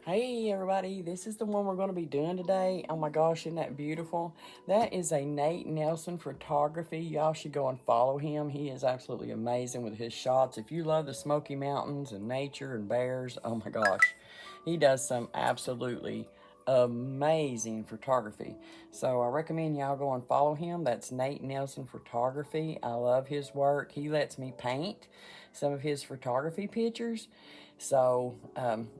Hey everybody, this is the one we're going to be doing today. Oh my gosh, isn't that beautiful? That is a Nate Nelson photography. Y'all should go and follow him. He is absolutely amazing with his shots. If you love the Smoky Mountains and nature and bears, oh my gosh, he does some absolutely amazing photography. So I recommend y'all go and follow him. That's Nate Nelson Photography. I love his work. He lets me paint some of his photography pictures. So,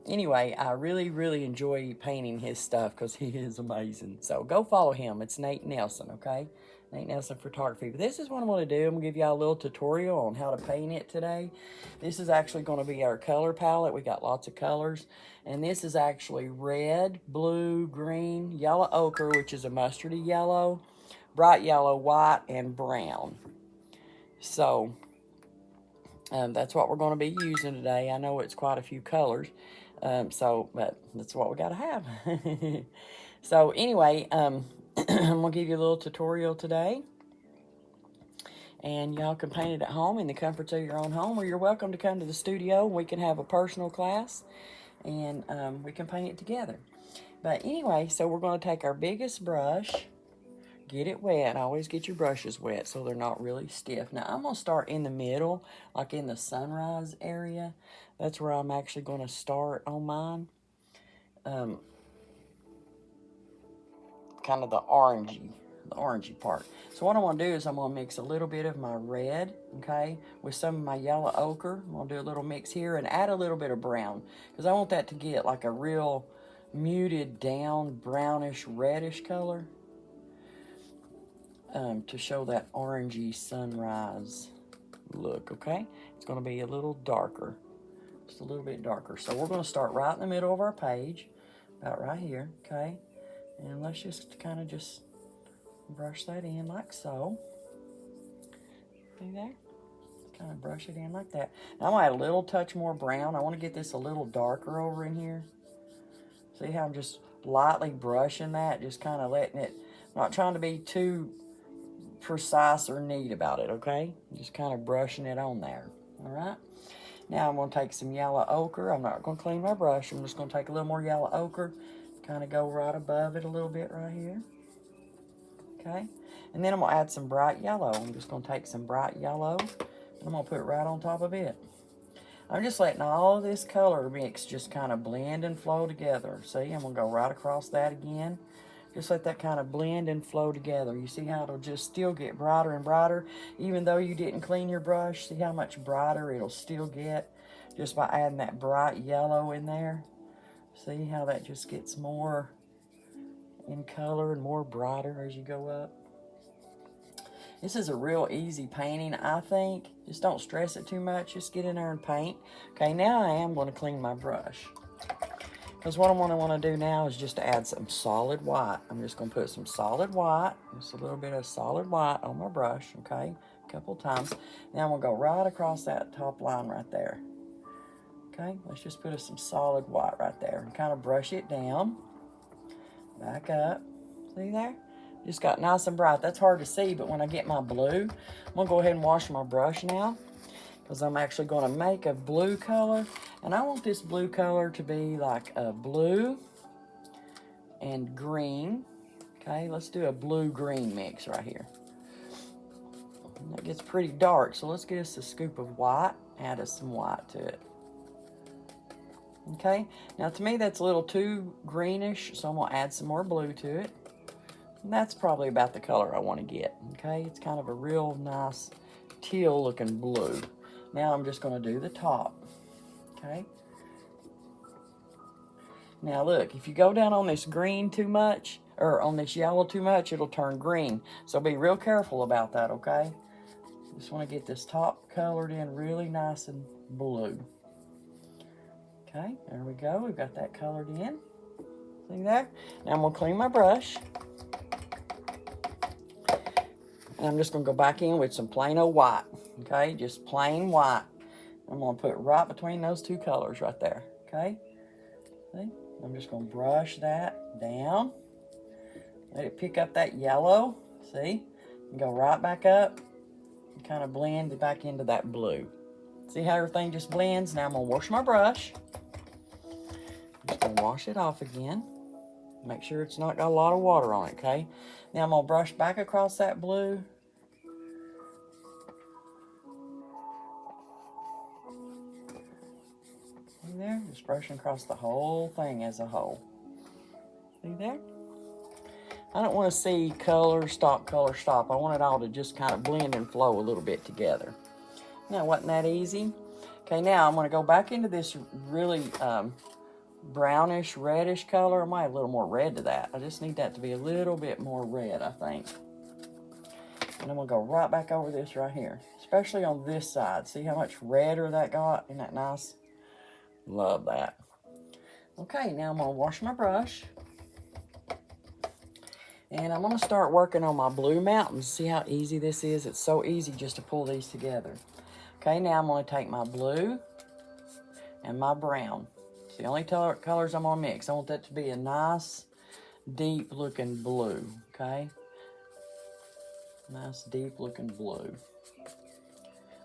anyway, I really enjoy painting his stuff because he is amazing. So, go follow him. It's Nate Nelson, okay? Nate Nelson Photography. But this is what I'm going to do. I'm going to give y'all a little tutorial on how to paint it today. This is actually going to be our color palette. We got lots of colors. And this is actually red, blue, green, yellow ochre, which is a mustardy yellow, bright yellow, white, and brown. So, that's what we're going to be using today. I know it's quite a few colors, but that's what we got to have. So anyway, I'm going to give you a little tutorial today. And y'all can paint it at home in the comforts of your own home, or you're welcome to come to the studio. We can have a personal class, and we can paint it together. But anyway, so we're going to take our biggest brush, get it wet. Always get your brushes wet so they're not really stiff. Now I'm going to start in the middle, like in the sunrise area. That's where I'm actually going to start on mine. Kind of the orangey part. So what I want to do is I'm going to mix a little bit of my red, okay, with some of my yellow ochre. I'm going to do a little mix here and add a little bit of brown because I want that to get like a real muted down brownish reddish color. To show that orangey sunrise look, okay? It's going to be a little darker, just a little bit darker. So we're going to start right in the middle of our page, about right here, okay? And let's just kind of just brush that in like so. See there? Kind of brush it in like that. Now I'm going to add a little touch more brown. I want to get this a little darker over in here. See how I'm just lightly brushing that, just kind of letting it, I'm not trying to be too precise or neat about it, okay? Just kind of brushing it on there, all right? Now I'm going to take some yellow ochre. I'm not going to clean my brush. I'm just going to take a little more yellow ochre, kind of go right above it a little bit right here, okay? And then I'm going to add some bright yellow. I'm just going to take some bright yellow, and I'm going to put it right on top of it. I'm just letting all of this color mix just kind of blend and flow together. See, I'm going to go right across that again. Just let that kind of blend and flow together. You see how it'll just still get brighter and brighter, even though you didn't clean your brush. See how much brighter it'll still get just by adding that bright yellow in there. See how that just gets more in color and more brighter as you go up. This is a real easy painting, I think. Just don't stress it too much. Just get in there and paint. Okay, now I am going to clean my brush. Because what I'm going to want to do now is just add some solid white. I'm just going to put some solid white, just a little bit of solid white on my brush, okay, a couple times. Now I'm going to go right across that top line right there. Okay, let's just put some solid white right there and kind of brush it down. Back up. See there? Just got nice and bright. That's hard to see, but when I get my blue, I'm going to go ahead and wash my brush now, because I'm actually going to make a blue color, and I want this blue color to be like a blue and green. Okay, let's do a blue-green mix right here. And that gets pretty dark, so let's get us a scoop of white, add us some white to it. Okay, now to me that's a little too greenish, so I'm going to add some more blue to it. And that's probably about the color I want to get. Okay, it's kind of a real nice teal-looking blue. Now I'm just going to do the top, okay? Now look, if you go down on this green too much, or on this yellow too much, it'll turn green. So be real careful about that, okay? Just want to get this top colored in really nice and blue. Okay, there we go. We've got that colored in. See there? Now I'm going to clean my brush. And I'm just going to go back in with some plain old white. Okay, just plain white. I'm going to put it right between those two colors right there. Okay, see? I'm just going to brush that down. Let it pick up that yellow. See? And go right back up and kind of blend it back into that blue. See how everything just blends? Now I'm going to wash my brush. Just gonna wash it off again. Make sure it's not got a lot of water on it, okay? Now I'm gonna brush back across that blue. See there? Just brushing across the whole thing as a whole. See there? I don't want to see color, stop, color, stop. I want it all to just kind of blend and flow a little bit together. Now, wasn't that easy? Okay, now I'm going to go back into this really brownish, reddish color. I might add a little more red to that. I just need that to be a little bit more red, I think. And I'm going to go right back over this right here, especially on this side. See how much redder that got? Isn't that nice? Love that. Okay, now I'm going to wash my brush. And I'm going to start working on my blue mountains. See how easy this is? It's so easy just to pull these together. Okay, now I'm going to take my blue and my brown. It's the only colors I'm going to mix. I want that to be a nice, deep-looking blue, okay? Nice, deep-looking blue.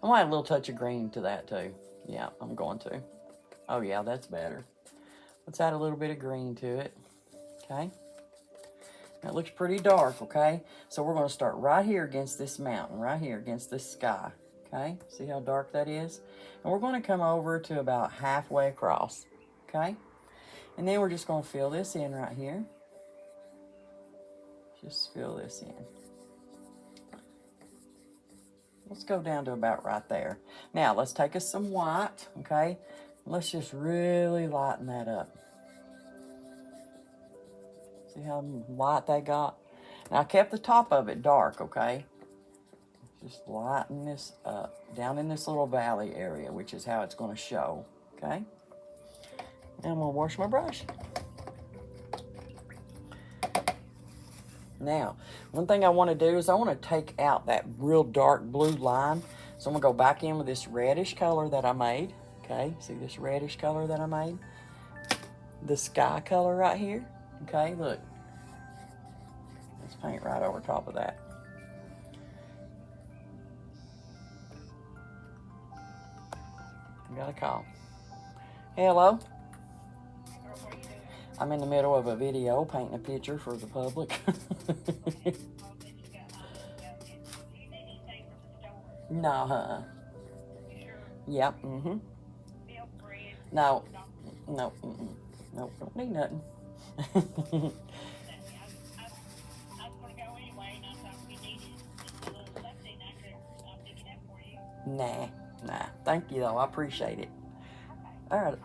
I might add a little touch of green to that, too. Yeah, I'm going to. Oh, yeah, that's better. Let's add a little bit of green to it, okay? That looks pretty dark, okay? So we're going to start right here against this mountain, right here against this sky, okay? See how dark that is? And we're going to come over to about halfway across, okay? And then we're just going to fill this in right here. Just fill this in. Let's go down to about right there. Now, let's take us some white, okay? Let's just really lighten that up. See how light they got? Now, I kept the top of it dark, okay? Just lighten this up down in this little valley area, which is how it's going to show, okay? Now, I'm going to wash my brush. Now, one thing I want to do is I want to take out that real dark blue line. So I'm going to go back in with this reddish color that I made, okay? See this reddish color that I made? The sky color right here. Okay, look. Let's paint right over top of that. I got a call. Hello? I'm in the middle of a video painting a picture for the public. No, Yep, No, no, no, don't need nothing. Nah, thank you though, I appreciate it. All right.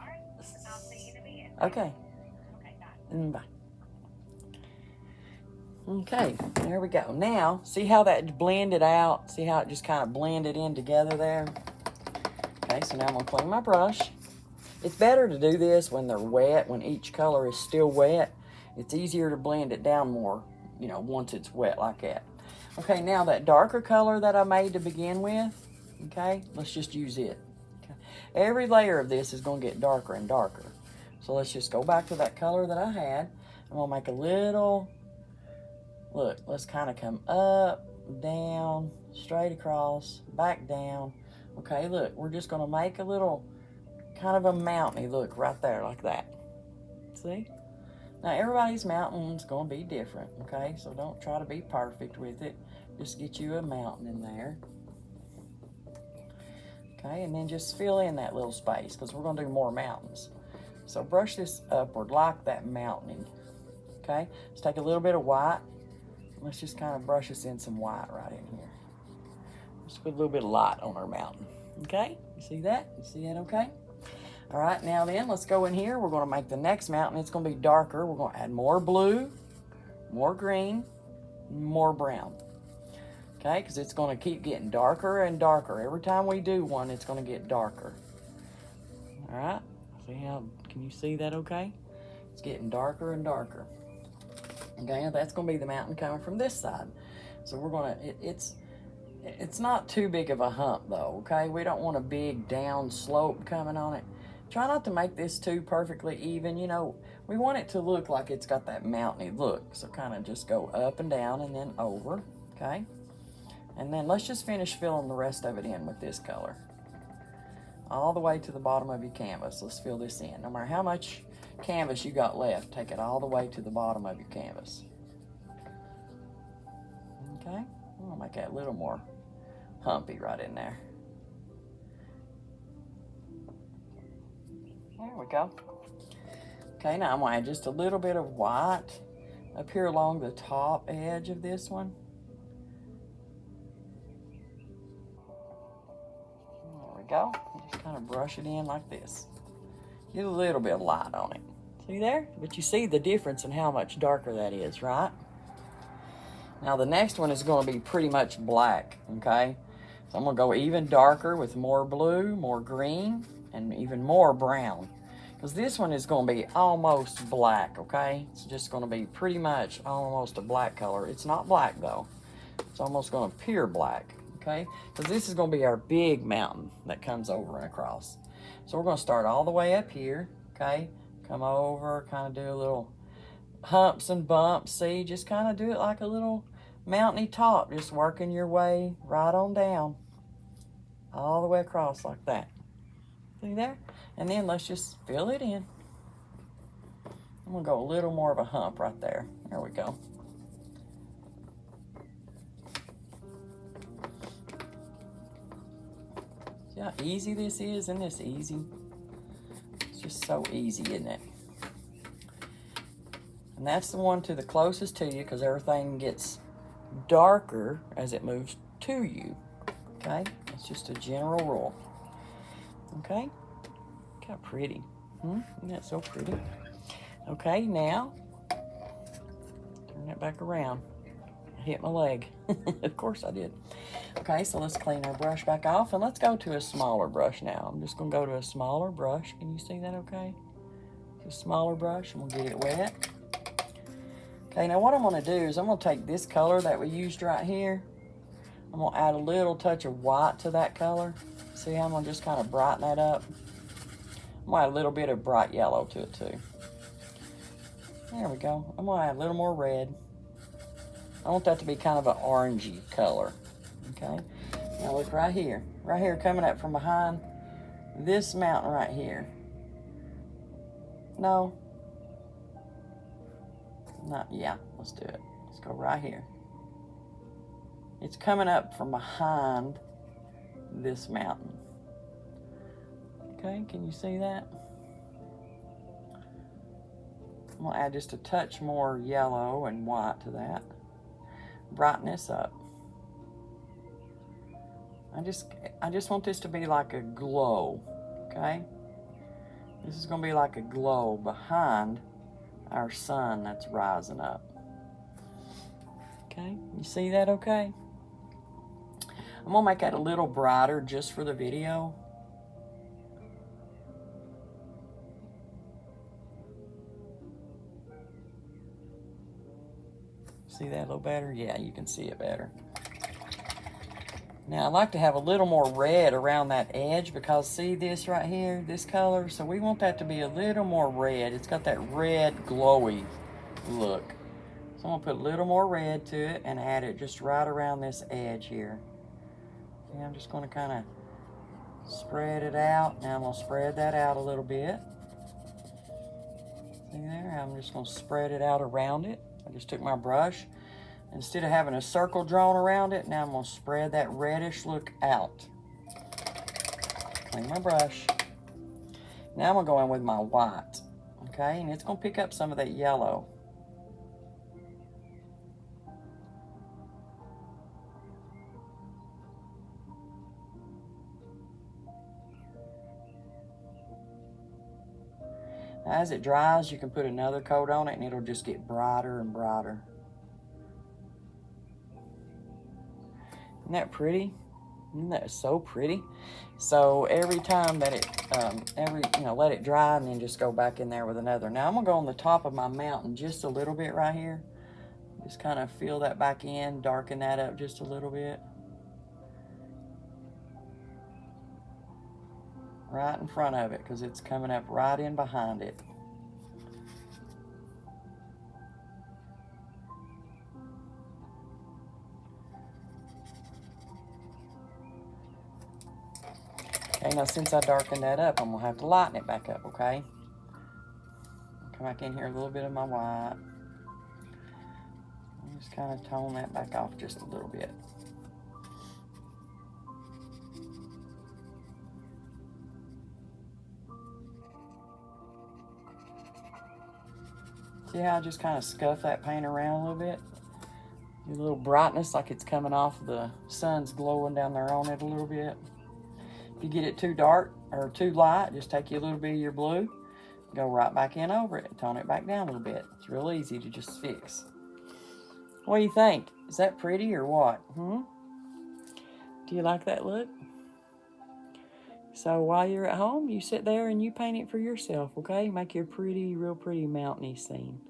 Okay. Bye. Okay, there we go. Now, see how that blended out? See how it just kind of blended in together there? Okay, so now I'm gonna clean my brush. It's better to do this when they're wet, when each color is still wet. It's easier to blend it down more, you know, once it's wet like that. Okay, now that darker color that I made to begin with, okay, let's just use it. Okay. Every layer of this is gonna get darker and darker. So let's just go back to that color that I had. I'm gonna make a little, look, let's kind of come up, down, straight across, back down. Okay, look, we're just gonna make a little kind of a mountainy look right there like that. See? Now everybody's mountain's gonna be different, okay? So don't try to be perfect with it. Just get you a mountain in there. Okay, and then just fill in that little space because we're gonna do more mountains. So brush this upward like that mountain. Okay, let's take a little bit of white. Let's just kind of brush us in some white right in here. Just put a little bit of light on our mountain. Okay, you see that? You see that okay? All right, now then, let's go in here. We're gonna make the next mountain. It's gonna be darker. We're gonna add more blue, more green, more brown. Okay, because it's gonna keep getting darker and darker. Every time we do one, it's gonna get darker. All right, see how, can you see that okay? It's getting darker and darker. Okay, that's gonna be the mountain coming from this side. So we're gonna, it's not too big of a hump though, okay? We don't want a big down slope coming on it. Try not to make this too perfectly even, you know, we want it to look like it's got that mountainy look. So kind of just go up and down and then over, okay? And then let's just finish filling the rest of it in with this color. all the way to the bottom of your canvas. Let's fill this in. No matter how much canvas you got left, take it all the way to the bottom of your canvas. Okay, I'm gonna make that a little more humpy right in there. There we go. Okay, now I'm gonna add just a little bit of white up here along the top edge of this one. There we go. Just kind of brush it in like this. Get a little bit of light on it. See there? But you see the difference in how much darker that is, right? Now the next one is going to be pretty much black, okay? So I'm going to go even darker with more blue, more green, and even more brown. Because this one is going to be almost black, okay? It's just going to be pretty much almost a black color. It's not black though. It's almost going to appear black, okay? Because this is going to be our big mountain that comes over and across. So we're going to start all the way up here, okay? Come over, kind of do a little humps and bumps. See, just kind of do it like a little mountainy top, just working your way right on down, all the way across like that. See there? And then let's just fill it in. I'm gonna go a little more of a hump right there. There we go. See how easy this is? Isn't this easy? It's just so easy, isn't it? And that's the one to the closest to you, because everything gets darker as it moves to you. Okay? That's just a general rule. Okay? Look how pretty. Isn't that so pretty? Okay, now, turn that back around. I hit my leg. Of course I did. Okay, so let's clean our brush back off, and let's go to a smaller brush now. I'm just going to go to a smaller brush. Can you see that okay? It's a smaller brush, and we'll get it wet. Okay, now what I'm going to do is I'm going to take this color that we used right here. I'm going to add a little touch of white to that color. See how I'm going to just kind of brighten that up? I'm going to add a little bit of bright yellow to it too. There we go. I'm going to add a little more red. I want that to be kind of an orangey color. Okay, now look right here. Right here coming up from behind this mountain right here. No. Not, yeah, let's do it. Let's go right here. It's coming up from behind this mountain. Okay, can you see that? I'm gonna add just a touch more yellow and white to that. Brighten this up. I just want this to be like a glow, okay? This is gonna be like a glow behind our sun that's rising up. Okay, you see that okay? I'm gonna make that a little brighter just for the video. See that a little better? Yeah, you can see it better. Now I like to have a little more red around that edge, because see this right here, this color? So we want that to be a little more red. It's got that red glowy look. So I'm gonna put a little more red to it and add it just right around this edge here. See, I'm just gonna kind of spread it out. Now I'm gonna spread that out a little bit. See there? I'm just gonna spread it out around it. I just took my brush. Instead of having a circle drawn around it, now I'm going to spread that reddish look out. Clean my brush. Now I'm going to go in with my white, okay? And it's going to pick up some of that yellow. Now, as it dries, you can put another coat on it and it'll just get brighter and brighter. Isn't that pretty? Isn't that so pretty? So every time that it, let it dry and then just go back in there with another. Now I'm gonna go on the top of my mountain just a little bit right here. Just kind of fill that back in, darken that up just a little bit. Right in front of it, because it's coming up right in behind it. Okay, now since I darkened that up, I'm gonna have to lighten it back up, okay? Come back in here, a little bit of my white. Just kind of tone that back off just a little bit. See how I just kind of scuff that paint around a little bit? A little brightness, like it's coming off, the sun's glowing down there on it a little bit. If you get it too dark or too light, just take you a little bit of your blue, go right back in over it, and tone it back down a little bit. It's real easy to just fix. What do you think? Is that pretty or what? Do you like that look? So while you're at home, you sit there and you paint it for yourself, okay? Make your pretty, real pretty mountainy scene.